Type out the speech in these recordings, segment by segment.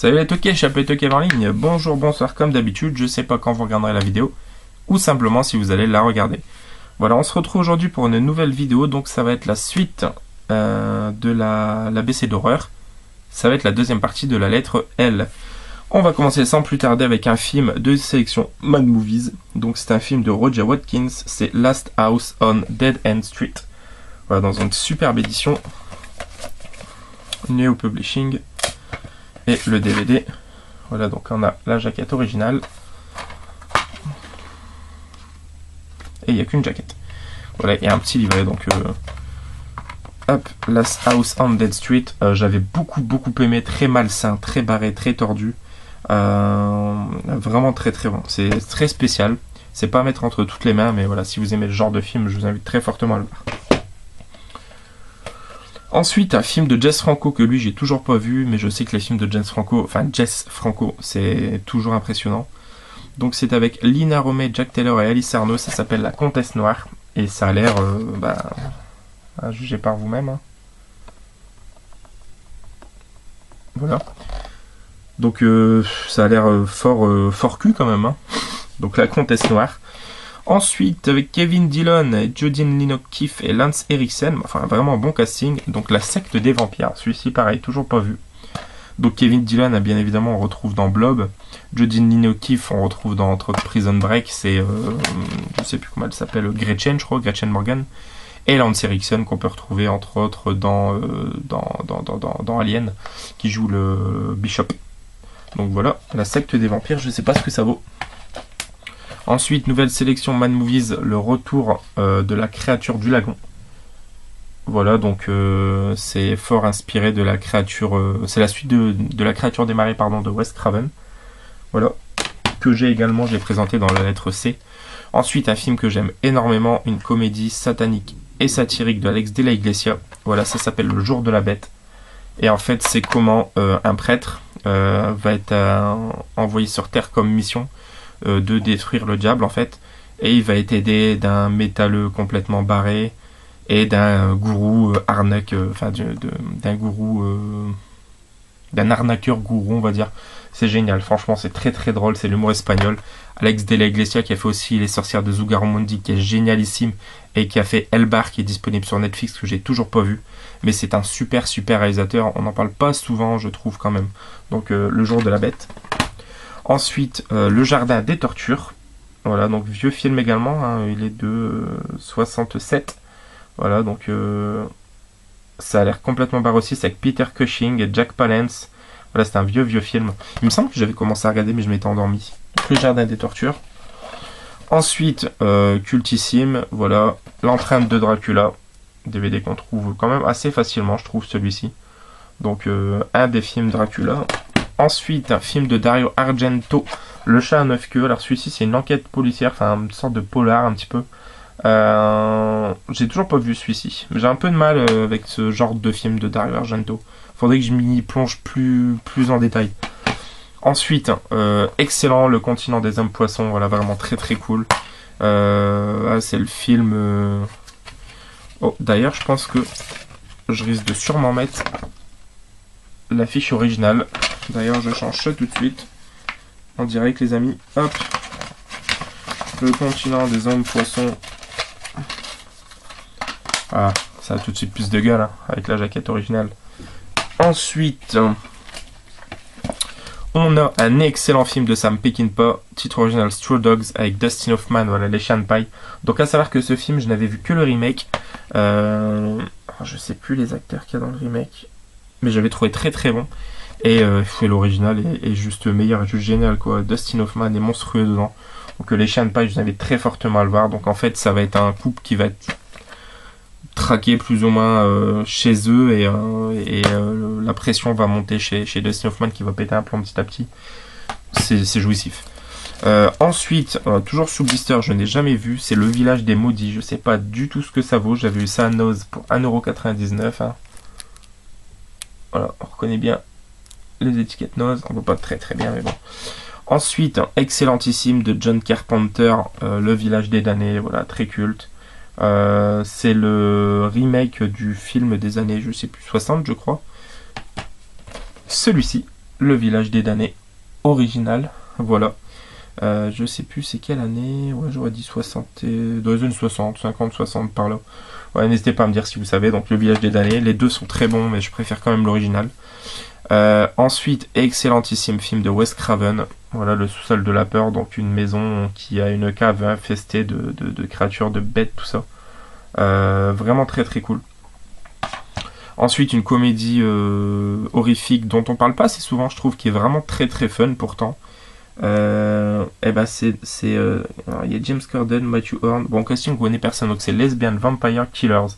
Salut les toqués, Chapelet Toqué en ligne. Bonjour, bonsoir, comme d'habitude, je sais pas quand vous regarderez la vidéo, ou simplement si vous allez la regarder. Voilà, on se retrouve aujourd'hui pour une nouvelle vidéo, donc ça va être la suite de l'ABC d'horreur. Ça va être la deuxième partie de la lettre L. On va commencer sans plus tarder avec un film de sélection Mad Movies. Donc c'est un film de Roger Watkins, c'est Last House on Dead End Street. Voilà, dans une superbe édition. Neo Publishing. Et le DVD. Voilà, donc on a la jaquette originale. Et il n'y a qu'une jaquette. Voilà, et un petit livret, donc... hop, Last House on Dead Street. J'avais beaucoup aimé, très malsain, très barré, très tordu. Vraiment très bon. C'est très spécial. C'est pas à mettre entre toutes les mains, mais voilà, si vous aimez le genre de film, je vous invite très fortement à le voir. Ensuite, un film de Jess Franco que lui, j'ai toujours pas vu, mais je sais que les films de Jess Franco, c'est toujours impressionnant. Donc c'est avec Lina Romay, Jack Taylor et Alice Arnaud, ça s'appelle La Comtesse Noire, et ça a l'air, à juger par vous-même. Hein. Voilà. Donc ça a l'air fort cul quand même. Hein. Donc La Comtesse Noire. Ensuite, avec Kevin Dillon, Jodie Lynn O'Keefe et Lance Henriksen, enfin vraiment un bon casting. Donc La Secte des Vampires, celui-ci pareil, toujours pas vu. Donc Kevin Dillon, bien évidemment, on retrouve dans Blob. Jodie Lynn O'Keefe, on retrouve dans entre autres Prison Break, c'est, je sais plus comment elle s'appelle, Gretchen, je crois, Gretchen Morgan. Et Lance Henriksen, qu'on peut retrouver entre autres dans Alien, qui joue le Bishop. Donc voilà, La Secte des Vampires, je sais pas ce que ça vaut. Ensuite, nouvelle sélection Mad Movies, le retour de la créature du lagon. Voilà, donc c'est fort inspiré de la créature... c'est la suite de la créature des marées, pardon, de Wes Craven. Voilà, que j'ai présenté dans la lettre C. Ensuite, un film que j'aime énormément, une comédie satanique et satirique de Alex de la Iglesia. Voilà, ça s'appelle Le Jour de la Bête. Et en fait, c'est comment un prêtre va être envoyé sur Terre comme mission de détruire le diable en fait, et il va être aidé d'un métalleux complètement barré et d'un gourou d'un arnaqueur gourou, on va dire. C'est génial, franchement c'est très drôle, c'est l'humour espagnol. Alex de la Iglesia qui a fait aussi Les Sorcières de Zugarramurdi, qui est génialissime, et qui a fait El Bar, qui est disponible sur Netflix, que j'ai toujours pas vu, mais c'est un super réalisateur, on n'en parle pas souvent je trouve quand même. Donc Le Jour de la Bête. Ensuite, Le Jardin des Tortures. Voilà, donc vieux film également. Hein, il est de 67. Voilà, donc ça a l'air complètement barre aussi. C'est avec Peter Cushing et Jack Palance. Voilà, c'est un vieux film. Il me semble que j'avais commencé à regarder, mais je m'étais endormi. Donc, Le Jardin des Tortures. Ensuite, cultissime. Voilà, L'Empreinte de Dracula. DVD qu'on trouve quand même assez facilement, je trouve, celui-ci. Donc, un des films Dracula. Ensuite, un film de Dario Argento, Le Chat à 9 queues. Alors celui-ci, c'est une enquête policière, enfin une sorte de polar un petit peu. J'ai toujours pas vu celui-ci. J'ai un peu de mal avec ce genre de film de Dario Argento. Faudrait que je m'y plonge plus en détail. Ensuite, excellent, Le Continent des Hommes Poissons. Voilà, vraiment très cool. C'est le film... Oh, d'ailleurs, je pense que je risque de sûrement mettre l'affiche originale. D'ailleurs, je change ça tout de suite. En direct, les amis. Hop. Le Continent des Hommes Poissons. Ah, ça a tout de suite plus de gueule, hein, avec la jaquette originale. Ensuite, on a un excellent film de Sam Peckinpah, titre original Straw Dogs, avec Dustin Hoffman, voilà, Les Chiens de Paille. Donc à savoir que ce film, je n'avais vu que le remake. Je sais plus les acteurs qu'il y a dans le remake, mais j'avais trouvé très bon. Et l'original est juste meilleur, est juste génial quoi. Dustin Hoffman est monstrueux dedans. Donc Les Chiens de Paille, je vous invite très fortement à le voir. Donc en fait, ça va être un couple qui va être traqué plus ou moins chez eux, et la pression va monter chez Dustin Hoffman, qui va péter un plomb petit à petit. C'est jouissif. Ensuite, toujours sous blister, je n'ai jamais vu, c'est Le Village des Maudits. Je sais pas du tout ce que ça vaut. J'avais eu ça à Nose pour 1,99€. Hein. Voilà, on reconnaît bien les étiquettes Nose. On voit pas très bien, mais bon. Ensuite, excellentissime de John Carpenter, Le Village des Damnés. Voilà, très culte. C'est le remake du film des années, je sais plus, 60, je crois. Celui-ci, Le Village des damnés, original, voilà. Je sais plus c'est quelle année, ouais j'aurais dit 60, dans les années 60, 50, 60 par là. Ouais, n'hésitez pas à me dire si vous savez, donc Le Village des damnés, les deux sont très bons mais je préfère quand même l'original. Ensuite, excellentissime film de Wes Craven, voilà Le sous-sol de la peur, donc une maison qui a une cave infestée de créatures, de bêtes, tout ça. Vraiment très très cool. Ensuite, une comédie horrifique dont on parle pas assez souvent, je trouve, qui est vraiment très très fun pourtant. Et ben il y a James Corden, Matthew Horn. Bon, casting, vous connaissez personne, donc c'est Lesbian Vampire Killers.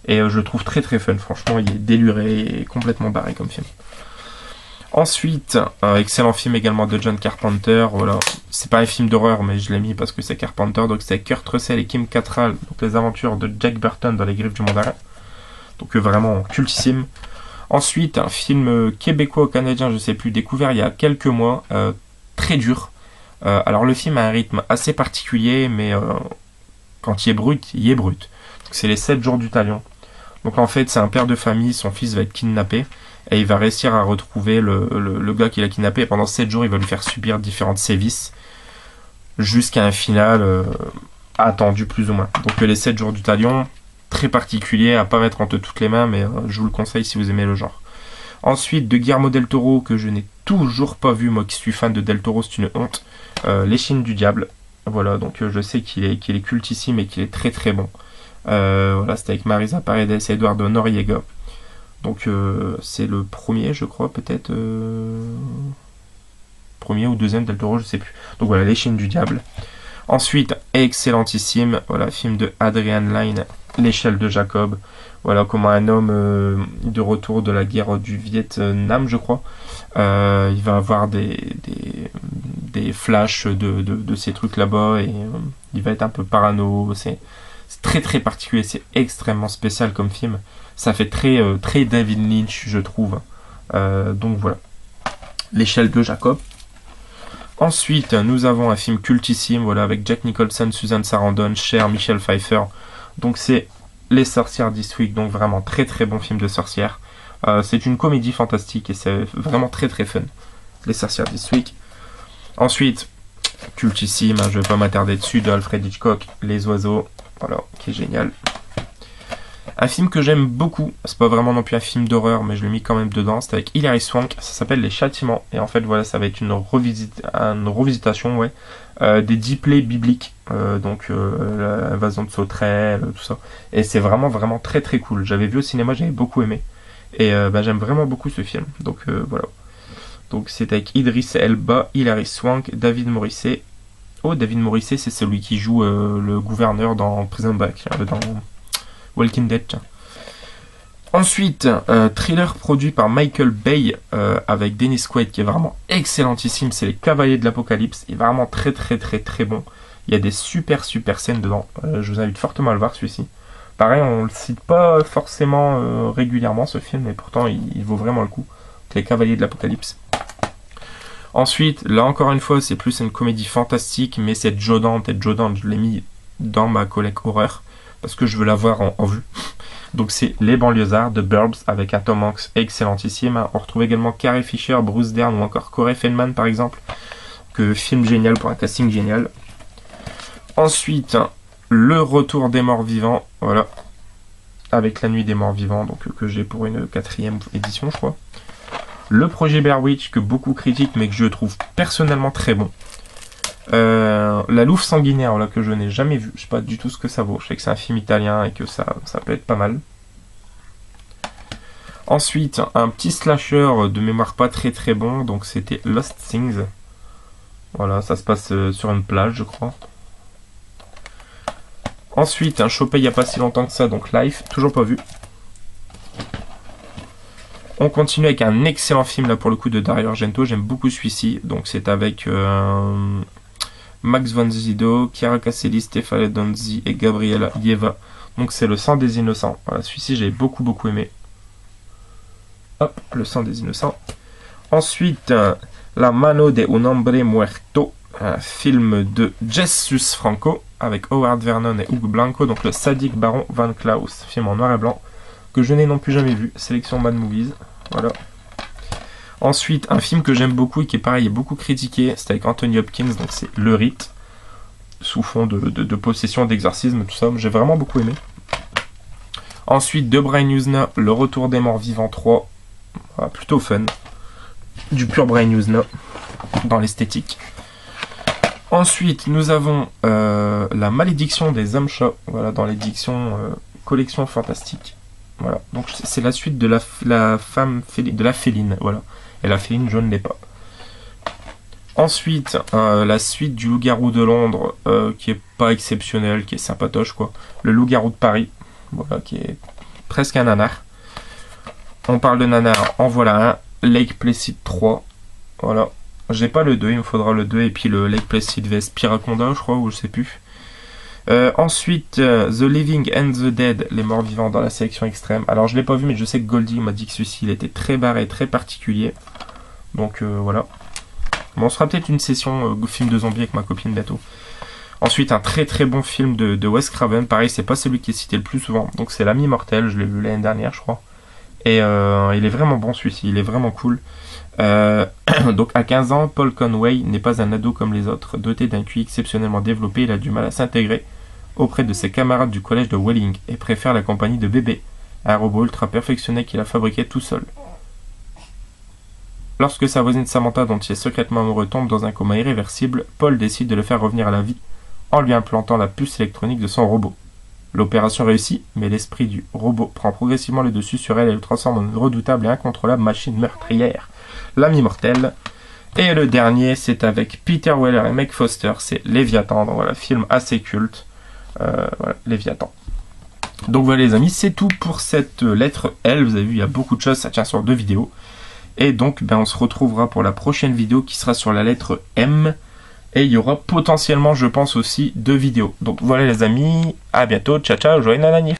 Et je le trouve très très fun, franchement, il est déluré et complètement barré comme film. Ensuite, excellent film également de John Carpenter. Voilà, c'est pas un film d'horreur, mais je l'ai mis parce que c'est Carpenter. Donc c'est Kurt Russell et Kim Cattrall, donc les aventures de Jack Burton dans les griffes du mandarin. Donc vraiment cultissime. Ensuite, un film québécois ou canadien, je sais plus, découvert il y a quelques mois, très dur. Alors le film a un rythme assez particulier, mais quand il est brut, il est brut. C'est les 7 jours du talion. Donc en fait, c'est un père de famille, son fils va être kidnappé, et il va réussir à retrouver le gars qui l'a kidnappé, et pendant 7 jours, il va lui faire subir différentes sévices, jusqu'à un final attendu plus ou moins. Donc les 7 jours du talion, très particulier, à pas mettre entre toutes les mains, mais je vous le conseille si vous aimez le genre. Ensuite, de Guillermo del Toro, que je n'ai toujours pas vu, moi qui suis fan de del Toro, c'est une honte, Les Chines du Diable. Voilà, donc je sais qu'il est cultissime et qu'il est très très bon. Voilà, c'était avec Marisa Paredes et Eduardo Noriega. Donc c'est le premier, je crois, peut-être premier ou deuxième del Toro, je sais plus. Donc voilà, Les Chines du Diable. Ensuite, excellentissime, voilà, film de Adrian Lyne, L'échelle de Jacob. Voilà comment un homme de retour de la guerre du Vietnam, je crois, il va avoir des flashs de ces trucs là-bas et il va être un peu parano. C'est très très particulier, c'est extrêmement spécial comme film. Ça fait très David Lynch, je trouve. Donc voilà, L'échelle de Jacob. Ensuite, nous avons un film cultissime, voilà, avec Jack Nicholson, Susan Sarandon, Cher, Michelle Pfeiffer. Donc c'est Les Sorcières d'Eastwick, donc vraiment très très bon film de sorcières. C'est une comédie fantastique et c'est vraiment très très fun. Les Sorcières d'Eastwick. Ensuite, cultissime, je ne vais pas m'attarder dessus, de Alfred Hitchcock, Les Oiseaux, voilà, qui est génial. Un film que j'aime beaucoup, c'est pas vraiment non plus un film d'horreur, mais je l'ai mis quand même dedans, c'est avec Hilary Swank, ça s'appelle Les Châtiments, et en fait voilà, ça va être une revisitation, ouais, des 10 plaies bibliques, donc l'invasion de sauterelles, tout ça, et c'est vraiment vraiment très très cool. J'avais vu au cinéma, j'avais beaucoup aimé, et j'aime vraiment beaucoup ce film, donc voilà. Donc c'est avec Idris Elba, Hilary Swank, David Morrissey. Oh, David Morrissey, c'est celui qui joue le gouverneur dans Prison Break, dans Walking Dead. Ensuite, thriller produit par Michael Bay avec Dennis Quaid qui est vraiment excellentissime. C'est Les Cavaliers de l'Apocalypse. Il est vraiment très très très très bon. Il y a des super scènes dedans. Je vous invite fortement à le voir celui-ci. Pareil, on le cite pas forcément régulièrement ce film, mais pourtant il vaut vraiment le coup. Les Cavaliers de l'Apocalypse. Ensuite, là encore une fois, c'est plus une comédie fantastique, mais c'est Joe Dante. Et Joe Dante, je l'ai mis dans ma collègue horreur parce que je veux la voir en vue. Donc c'est Les Banlieusards de Burbs avec un Tom Hanks excellentissime. On retrouve également Carrie Fisher, Bruce Dern ou encore Corey Feldman par exemple. Que film génial pour un casting génial. Ensuite, Le Retour des Morts Vivants, voilà, avec La Nuit des Morts Vivants, donc que j'ai pour une 4e édition, je crois. Le projet Blair Witch que beaucoup critiquent mais que je trouve personnellement très bon. La Louve Sanguinaire, là, que je n'ai jamais vu, je sais pas du tout ce que ça vaut. Je sais que c'est un film italien et que ça peut être pas mal. Ensuite, un petit slasher de mémoire pas très très bon, donc c'était Lost Things. Voilà, ça se passe sur une plage, je crois. Ensuite, un chopé il n'y a pas si longtemps que ça, donc Life, toujours pas vu. On continue avec un excellent film là pour le coup de Dario Argento, j'aime beaucoup celui-ci, donc c'est avec Max von Sydow, Chiara Casselli, Stefano Donzi et Gabriella Yeva. Donc c'est Le Sang des Innocents. Voilà, celui-ci j'ai beaucoup aimé. Hop, Le Sang des Innocents. Ensuite, La Mano de un Hombre Muerto, un film de Jesus Franco avec Howard Vernon et Hugo Blanco, donc le sadique baron Van Klaus, film en noir et blanc que je n'ai non plus jamais vu, sélection Mad Movies. Voilà. Ensuite, un film que j'aime beaucoup et qui est pareil, est beaucoup critiqué, c'est avec Anthony Hopkins, donc c'est Le Rite, sous fond de possession, d'exorcisme, tout ça, j'ai vraiment beaucoup aimé. Ensuite, de Brian Usna, Le Retour des Morts Vivants 3, voilà, plutôt fun, du pur Brian Usna, dans l'esthétique. Ensuite, nous avons La Malédiction des Hommes Chats, voilà, dans l'édition Collection Fantastique. Voilà, donc c'est la suite de la féline, voilà. Et la féline, je ne l'ai pas. Ensuite, la suite du Loup-garou de Londres, qui est pas exceptionnel, qui est sympatoche, quoi. Le Loup-garou de Paris, voilà, qui est presque un nanar. On parle de nanar, en voilà un. Lake Placid 3, voilà. J'ai pas le 2, il me faudra le 2, et puis le Lake Placid vs Piraconda, je crois, ou je sais plus. Ensuite, The Living and the Dead, les morts vivants dans la sélection extrême. Alors je l'ai pas vu, mais je sais que Goldie m'a dit que celui-ci il était très barré, très particulier. Donc voilà. Bon, on se fera peut-être une session film de zombies avec ma copine bientôt. Ensuite, un très très bon film de Wes Craven. Pareil, c'est pas celui qui est cité le plus souvent. Donc c'est L'Ami Mortel, je l'ai vu l'année dernière, je crois. Et il est vraiment bon celui-ci, il est vraiment cool. Donc à 15 ans, Paul Conway n'est pas un ado comme les autres. Doté d'un QI exceptionnellement développé, il a du mal à s'intégrer auprès de ses camarades du collège de Welling et préfère la compagnie de Bébé, un robot ultra perfectionné qu'il a fabriqué tout seul. Lorsque sa voisine Samantha, dont il est secrètement amoureux, tombe dans un coma irréversible, Paul décide de le faire revenir à la vie en lui implantant la puce électronique de son robot. L'opération réussit, mais l'esprit du robot prend progressivement le dessus sur elle et le transforme en une redoutable et incontrôlable machine meurtrière, l'Ami Mortel. Et le dernier, c'est avec Peter Weller et Meg Foster, c'est Léviathan, donc voilà, film assez culte. Voilà, Léviathan. Donc voilà les amis, c'est tout pour cette lettre L. Vous avez vu, il y a beaucoup de choses, ça tient sur 2 vidéos. Et donc, on se retrouvera pour la prochaine vidéo qui sera sur la lettre M. Et il y aura potentiellement, je pense aussi, 2 vidéos. Donc voilà les amis, à bientôt, ciao ciao, joyeux nanani.